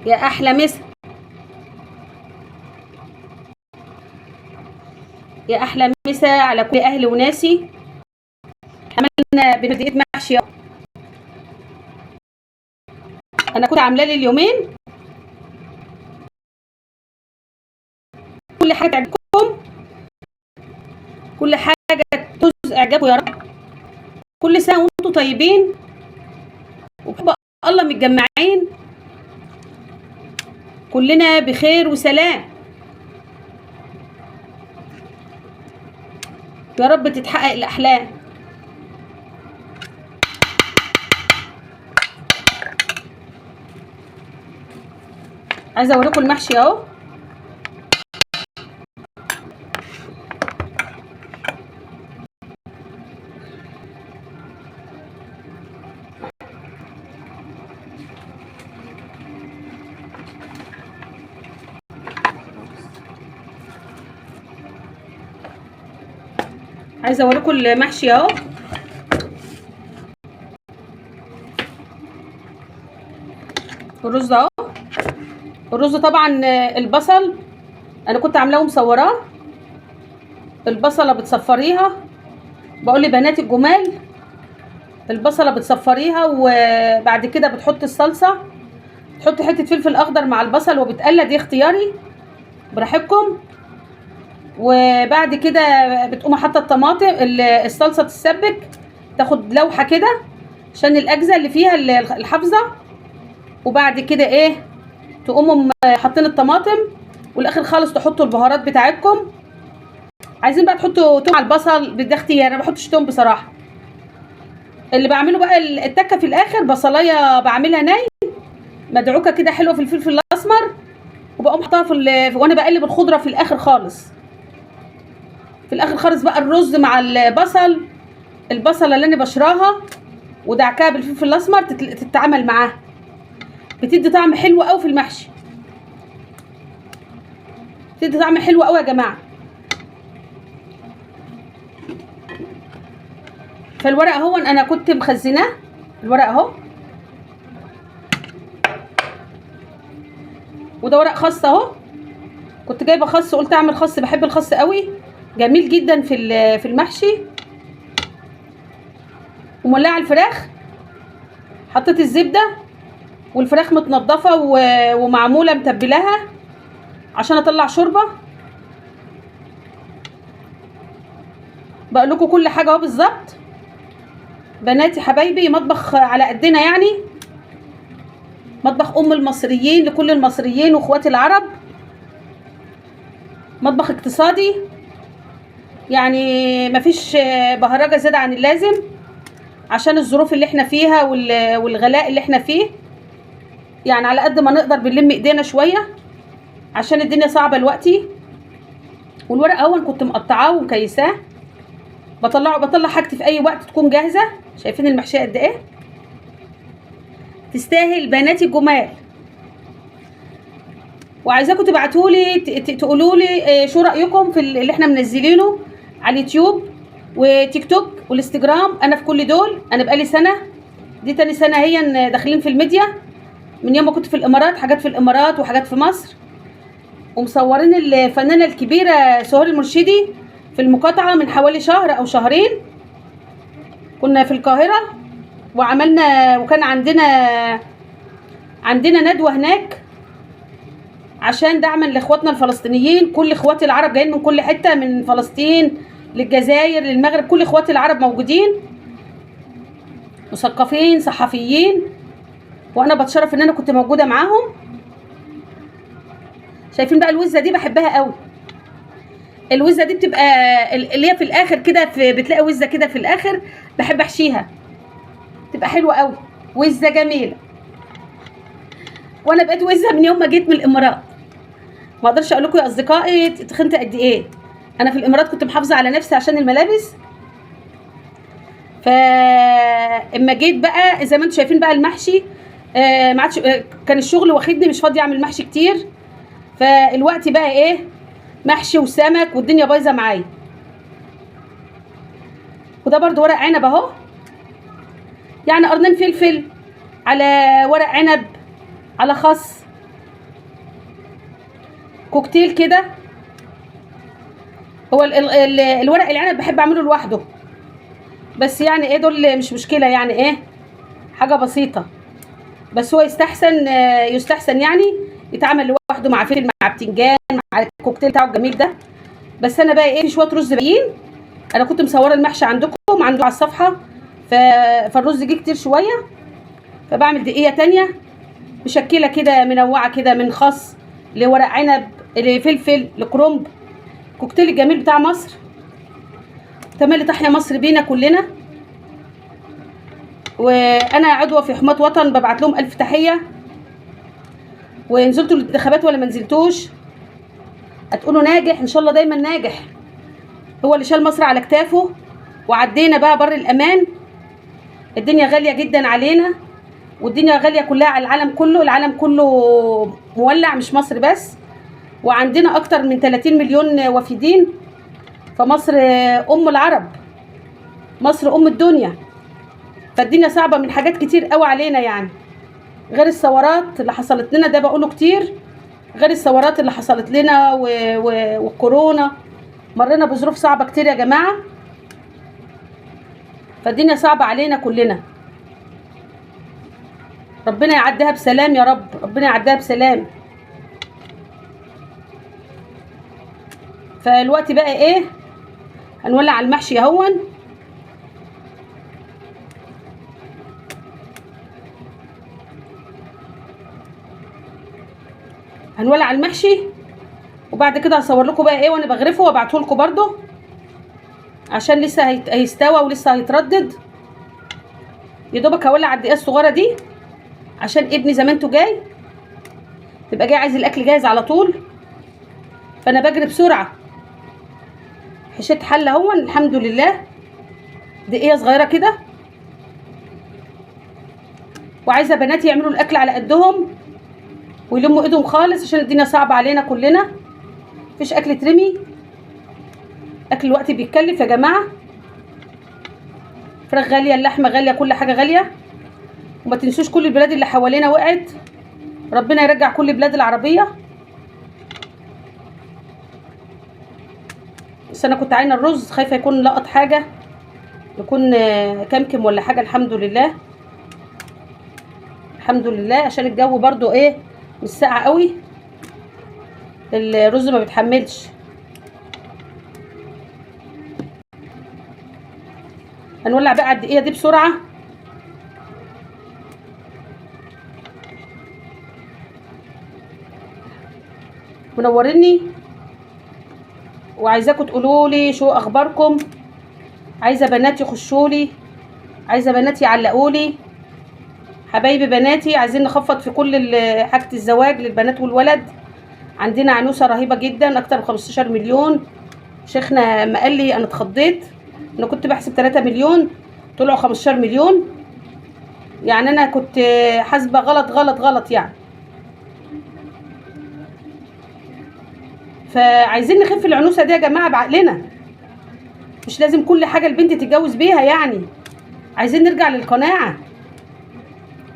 يا احلى مسا، يا احلى مسا على كل اهلي وناسي. عملنا بندقية محشي. انا كنت عامله لي اليومين كل حاجه تعجبكم، كل حاجه تجوز اعجابكم يا رب. كل سنه وانتم طيبين وبحب الله متجمعين كلنا بخير وسلام، يا رب تتحقق الاحلام. عايزه اوريكم المحشي اهو. عايزه اوريكم المحشي اهو. الرز اهو. الرز طبعا البصل انا كنت عاملاه ومصوراه. البصله بتصفريها، بقول لبناتي الجمال البصله بتصفريها وبعد كده بتحط الصلصه، تحط حته فلفل اخضر مع البصل وبتقلى، دي اختياري براحتكم. وبعد كده بتقوم حاطه الطماطم، الصلصه تتسبك تاخد لوحه كده عشان الاجزاء اللي فيها الحافظه. وبعد كده ايه تقوموا حاطين الطماطم، والاخر خالص تحطوا البهارات بتاعتكم. عايزين بقى تحطوا توم على البصل ده اختيار، انا ما بحطش توم بصراحه. اللي بعمله بقى التكه في الاخر بصلايه بعملها ني مدعوكه كده حلوه في الفلفل الاسمر، وبقوم حطاها وانا بقلب الخضره في الاخر خالص. في الاخر خالص بقى الرز مع البصل، البصله اللي انا بشراها ودعكاها بالفلفل الاسمر تتعامل معاها، بتدي طعم حلو قوي في المحشي، بتدي طعم حلو قوي يا جماعه. فالورق اهو انا كنت مخزناه، الورق اهو، وده ورق خاص اهو. كنت جايبه خس، قلت اعمل خس، بحب الخس قوي، جميل جدا في المحشي. ومولعه الفراخ، حطيت الزبده والفراخ متنضفه ومعموله متبلاها عشان اطلع شوربه. بقول لكم كل حاجه اهو بالظبط. بناتي حبايبي مطبخ على قدنا يعني، مطبخ المصريين لكل المصريين واخواتي العرب، مطبخ اقتصادي يعني مفيش بهرجه زياده عن اللازم عشان الظروف اللي احنا فيها والغلاء اللي احنا فيه. يعني على قد ما نقدر بنلم ايدينا شويه عشان الدنيا صعبه دلوقتي. والورق اول كنت مقطعاه ومكيساه، بطلع حاجتي في اي وقت تكون جاهزه. شايفين المحشيه قد ايه تستاهل بناتي الجمال. وعايزاكم تبعتولي تقولوا لي شو رايكم في اللي احنا منزلينه على اليوتيوب وتيك توك والانستجرام. انا في كل دول انا بقالي سنه، دي تاني سنه هي داخلين في الميديا، من يوم ما كنت في الامارات، حاجات في الامارات وحاجات في مصر. ومصورين الفنانه الكبيره سهير المرشدي في المقاطعه من حوالي شهر او شهرين. كنا في القاهره وعملنا، وكان عندنا ندوه هناك عشان دعما لاخواتنا الفلسطينيين. كل اخواتي العرب جايين من كل حته، من فلسطين للجزائر للمغرب، كل اخواتي العرب موجودين، مثقفين صحفيين، وانا بتشرف ان انا كنت موجوده معاهم. شايفين بقى الوزه دي بحبها قوي. الوزه دي بتبقى اللي هي في الاخر كده، بتلاقي وزه كده في الاخر بحب احشيها، تبقى حلوه قوي، وزه جميله. وانا بقيت وزه من يوم ما جيت من الامارات. ما اقدرش اقول لكم يا اصدقائي تخنت قد ايه. انا في الامارات كنت محافظه على نفسي عشان الملابس، فاما جيت بقى زي ما انتم شايفين بقى المحشي ما عادش، كان الشغل واخدني مش فاضيه اعمل محشي كتير. فالوقت بقى ايه محشي وسمك والدنيا بايظه معايا. وده برضو ورق عنب اهو، يعني قرنين فلفل على ورق عنب على خس كوكتيل كده. هو الورق العنب بحب اعمله لوحده، بس يعني ايه دول مش مشكله، يعني ايه حاجه بسيطه، بس هو يستحسن يعني يتعمل لوحده مع فلفل مع بتنجان مع الكوكتيل بتاعه الجميل ده. بس انا بقى ايه في شويه رز باقيين، انا كنت مصوره المحشي عندكم عنده على الصفحه، فالرز جه كتير شويه، فبعمل دقيقه تانية مشكله كده منوعه كده من خس لورق عنب لفلفل لكرنب، كوكتيل الجميل بتاع مصر. تملي تحيا مصر بينا كلنا. وانا عضوه في حماة وطن، ببعت لهم الف تحيه. ونزلتوا الانتخابات ولا ما نزلتوش؟ هتقولوا ناجح ان شاء الله دايما ناجح، هو اللي شال مصر على كتافه. وعدينا بقى بر الامان. الدنيا غاليه جدا علينا، والدنيا غاليه كلها على العالم كله، العالم كله مولع مش مصر بس. وعندنا اكتر من 30 مليون وافدين، فمصر ام العرب، مصر ام الدنيا. فالدنيا صعبه من حاجات كتير قوي علينا، يعني غير الثورات اللي حصلت لنا، ده بقوله كتير، غير الثورات اللي حصلت لنا والكورونا. مرينا بظروف صعبه كتير يا جماعه، فالدنيا صعبه علينا كلنا. ربنا يعديها بسلام يا رب، ربنا يعديها بسلام. فالوقت بقى ايه، هنولع على المحشي اهون. هنولع على المحشي، وبعد كده هصور لكم بقى ايه وانا بغرفه وابعته لكم برده، عشان لسه هيستوى ولسه هيتردد. يا دوبك هولع على الدقيقه الصغيره دي، عشان ابني زمانته جاي، تبقى جاي عايز الاكل جاهز على طول، فانا بجري بسرعه. حشيت حله اهون الحمد لله، دقيقه صغيره كده. وعايزه بناتي يعملوا الاكل على قدهم ويلموا ايدهم خالص، عشان الدنيا صعبه علينا كلنا، مفيش اكل ترمي. اكل الوقت بيتكلف يا جماعه، فراخ غاليه، اللحمه غاليه، كل حاجه غاليه. وما تنسوش كل البلاد اللي حوالينا وقعت، ربنا يرجع كل البلاد العربيه. بس انا كنت عاينه الرز، خايفه يكون لقط حاجه، يكون كمكم ولا حاجه. الحمد لله الحمد لله، عشان الجو برضو ايه مش ساقع قوي، الرز ما بيتحملش. هنولع بقى على الدقيقه دي بسرعه. منوريني، وعايزاكم تقولوا لي شو اخباركم. عايزه بناتي يخشوا لي، عايزه بناتي يعلقوا لي، حبايبي بناتي. عايزين نخفض في كل حاجه الزواج للبنات والولد. عندنا عنوسه رهيبه جدا، اكتر من 15 مليون. شيخنا ما قال لي انا اتخضيت، انا كنت بحسب 3 مليون طلعوا 15 مليون. يعني انا كنت حاسبه غلط يعني. فعايزين نخف العنوسه دي يا جماعه بعقلنا، مش لازم كل حاجه البنت تتجوز بيها يعني. عايزين نرجع للقناعه.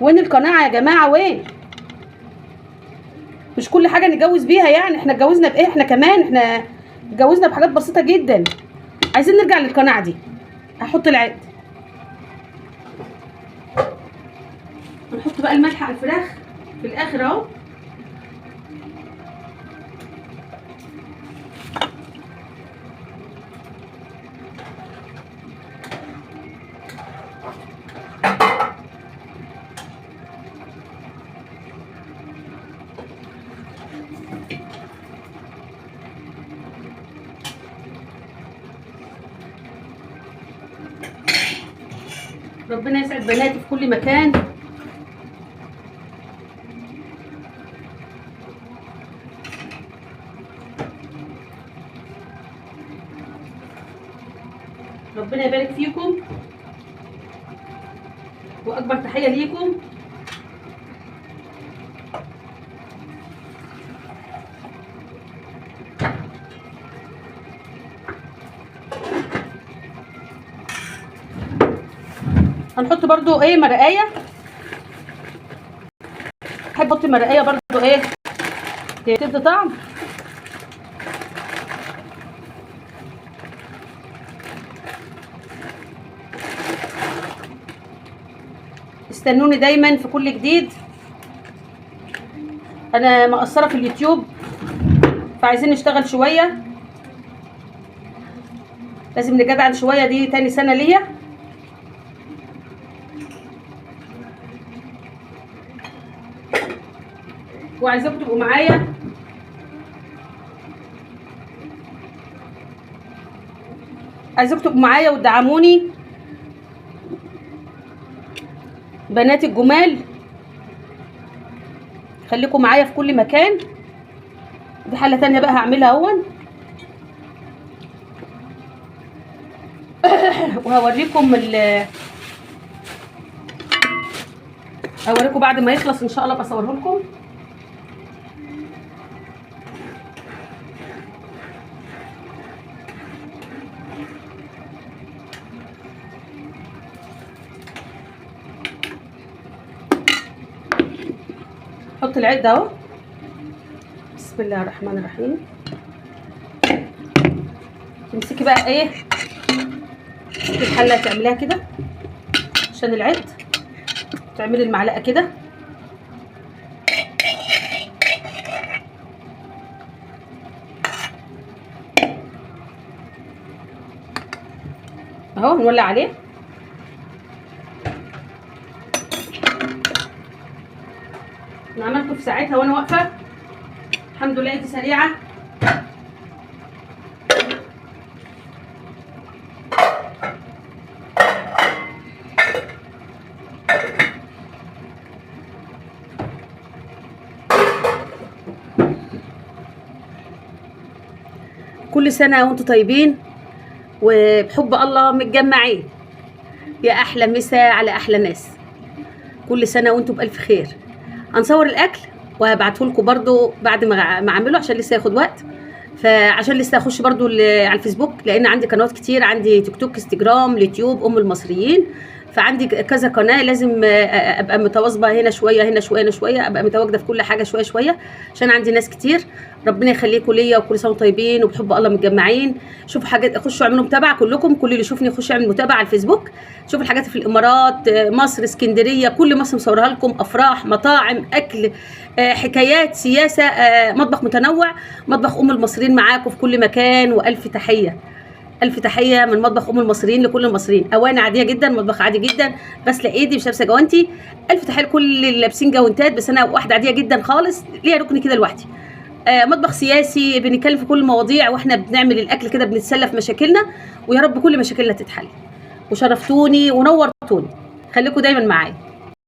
وين القناعه يا جماعه؟ وين؟ مش كل حاجه نتجوز بيها يعني. احنا اتجوزنا بايه؟ احنا كمان احنا اتجوزنا بحاجات بسيطه جدا. عايزين نرجع للقناعه دي. هحط العقد، هنحط بقى الملح على الفراخ في الاخر اهو. ربنا يسعد بناتي في كل مكان. ربنا يبارك فيكم، واكبر تحيه ليكم. هنحط برضو ايه مرقايه، بحب احط مرقايه برضو ايه تدي طعم. استنوني دايما في كل جديد. انا مقصره في اليوتيوب فعايزين نشتغل شويه، لازم نجدعن شويه، دي تاني سنه ليا. وعايزاكم تبقوا معايا، عايزاكم تبقوا معايا وتدعموني بناتي الجمال. خليكم معايا في كل مكان. دي حله تانية بقى هعملها اهون وهوريكم هوريكم بعد ما يخلص ان شاء الله بصوره لكم. حط العده اهو. بسم الله الرحمن الرحيم. تمسكي بقى ايه الحله، تعمليها كده عشان العد، تعملي المعلقه كده اهو، نولع عليه. انا عملته في ساعتها وانا واقفه، الحمد لله دي سريعه. كل سنه وانتم طيبين وبحب الله متجمعين. يا احلى مسا على احلى ناس. كل سنه وانتم بالف خير. هنصور الاكل وهبعته لكم برده بعد ما اعمله عشان لسه ياخد وقت، فعشان لسه اخش برده على الفيسبوك، لان عندي قنوات كتير، عندي تيك توك، انستجرام، اليوتيوب، ام المصريين، فعندي كذا قناه. لازم ابقى متواظبه، هنا شويه هنا شويه هنا شويه، ابقى متواجده في كل حاجه شويه شويه عشان عندي ناس كتير. ربنا يخليكم ليا وكل سنه وانتم طيبين وبحب الله متجمعين. شوفوا حاجات، خشوا اعملوا متابعه كلكم، كل اللي يشوفني يخش يعمل متابعه على الفيسبوك. شوفوا الحاجات في الامارات، مصر، اسكندريه، كل مصر مصورها لكم، افراح، مطاعم، اكل، حكايات، سياسه، مطبخ متنوع. مطبخ ام المصريين معاكم في كل مكان، والف تحيه. الف تحيه من مطبخ ام المصريين لكل المصريين. اواني عاديه جدا، مطبخ عادي جدا، غسله ايدي، مش لابسه جوانتي. الف تحيه لكل اللي لابسين جوانتات، بس انا واحده عاديه جدا خالص، ليا ركن كده لوحدي. مطبخ سياسي، بنتكلم في كل المواضيع واحنا بنعمل الاكل كده، بنتسلى في مشاكلنا، ويا رب كل مشاكلنا تتحل. وشرفتوني ونورتوني، خليكم دايما معايا.